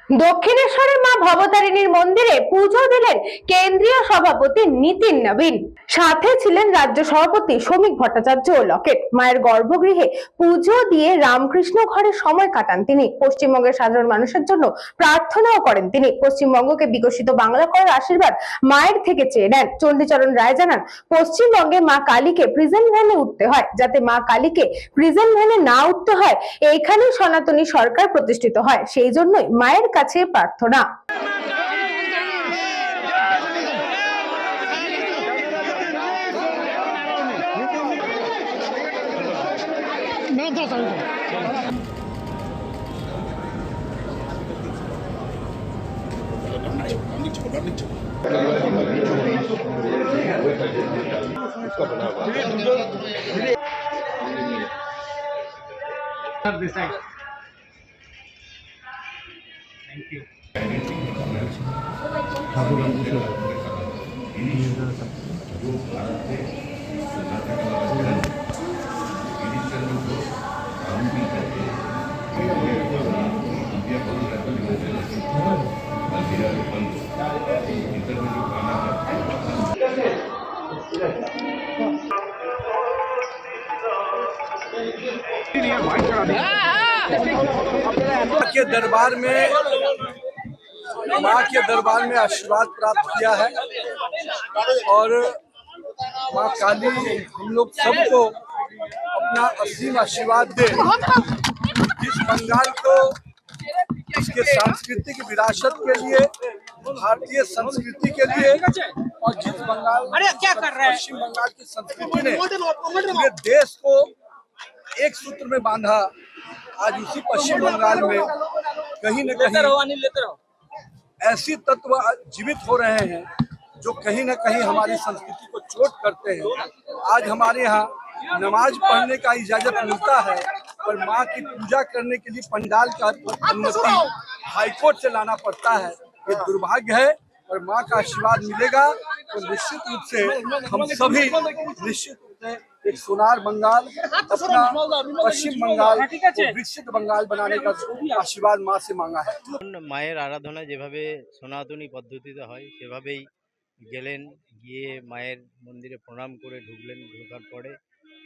দক্ষিণেশ্বরের মা ভবতারিণীর মন্দিরে পুজো দিলেন কেন্দ্রীয় সভাপতি নীতিন নবীন। সাথে ছিলেন রাজ্য সভাপতি শ্রমিক ভট্টাচার্য ও লকেট। মায়ের গর্ভগৃহে পুজো দিয়ে রামকৃষ্ণ ঘরে সময় কাটান তিনি। পশ্চিমবঙ্গের সাধারণ মানুষের জন্য প্রার্থনাও করেন তিনি। পশ্চিমবঙ্গকে বিকশিত বাংলা করার আশীর্বাদ মায়ের থেকে চেয়ে নেন। চণ্ডীচরণ রায় জানান, পশ্চিমবঙ্গে মা কালীকে প্রিজেন্ট ভ্যানে উঠতে হয়, যাতে মা কালীকে প্রিজেন্ট ভ্যানে না উঠতে হয় এইখানেই সনাতনী সরকার প্রতিষ্ঠিত হয়। সেই জন্যই মায়ের কাছে প্রার্থনা। माँ के दरबार में आशीर्वाद प्राप्त किया है और माँ काली हम लोग सबको अपना असीम आशीर्वाद दे। इस बंगाल को इसके सांस्कृतिक विरासत के लिए, भारतीय संस्कृति के लिए, और जिस बंगाल पश्चिम बंगाल की संस्कृति ने पूरे देश को एक सूत्र में बांधा, आज उसी पश्चिम बंगाल में कहीं न कहीं ऐसी तत्व जीवित हो रहे हैं जो कहीं न कहीं हमारी संस्कृति को चोट करते हैं। आज हमारे यहाँ नमाज पढ़ने का इजाजत मिलता है, पर माँ की पूजा करने के लिए पंडाल का अनुमति हाईकोर्ट से लाना पड़ता है। ये दुर्भाग्य है, और माँ का आशीर्वाद मिलेगा तो निश्चित रूप से हम सभी निश्चित रूप से एक सोनार बंगाल, अपना पश्चिम बंगाल को विकसित बंगाल बनाने का आशीर्वाद माँ से मांगा है। মায়ের আরাধনা যেভাবে সনাতনী পদ্ধতিতে হয় সেভাবেই গেলেন, গিয়ে মায়ের মন্দিরে প্রণাম করে ঢুকলেন। ঢোকার পরে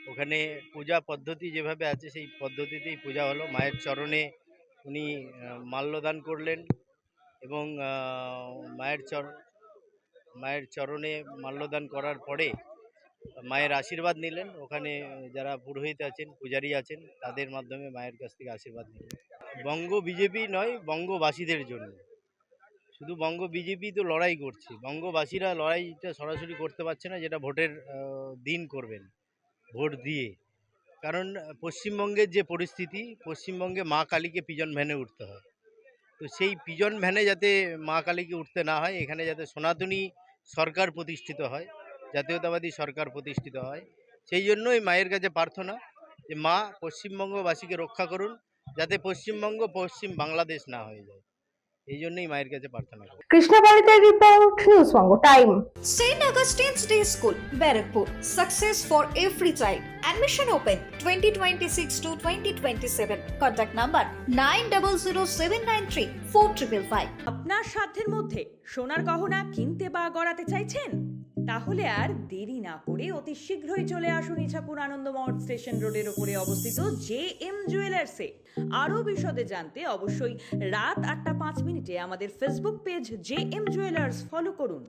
ওখানে পূজা পদ্ধতি যেভাবে আছে সেই পদ্ধতিতেই পূজা হলো। মায়ের চরণে উনি মাল্যদান করলেন এবং মায়ের চরণে মাল্যদান করার পরে মায়ের আশীর্বাদ নিলেন। ওখানে যারা পুরোহিত আছেন, পূজারী আছেন, তাদের মাধ্যমে মায়ের কাছ থেকে আশীর্বাদ নিলেন। বঙ্গ বিজেপি নয়, বঙ্গবাসীদের জন্য। শুধু বঙ্গ বিজেপি তো লড়াই করছে, বঙ্গবাসীরা লড়াইটা সরাসরি করতে পারছে না, যেটা ভোটের দিন করবেন, ভোট দিয়ে। কারণ পশ্চিমবঙ্গের যে পরিস্থিতি, পশ্চিমবঙ্গে মা কালীকে পিজন ভ্যানে উঠতে হয়। তো সেই পিজন ভ্যানে যাতে মা কালীকে উঠতে না হয়, এখানে যাতে সনাতনী সরকার প্রতিষ্ঠিত হয়, জাতীয়তাবাদী সরকার প্রতিষ্ঠিত হয়, সেই জন্যই মায়ের কাছে প্রার্থনা যে মা পশ্চিমবঙ্গবাসীকে রক্ষা করুন, যাতে পশ্চিমবঙ্গ পশ্চিম বাংলাদেশ না হয়ে যায়। এই জন্যই মায়ের কাছে প্রার্থনা করি। কৃষ্ণবাড়িতে report, news Banga time. St. Augustine's Day School, Barakpur. Success for every child. Admission open 2026 to 2027. Contact number 9007934555. আপনার সাধ্যের মধ্যে সোনার গহনা কিনতে বা গড়াতে চাইছেন? তাহলে আর দেরি না করে অতি শীঘ্রই চলে আসুন ইছাপুর আনন্দমঠ স্টেশন রোডের উপরে অবস্থিত JM জুয়েলার্সে। আরও বিশদে জানতে অবশ্যই রাত 8:05 আমাদের Facebook page JM jewellers follow করুন।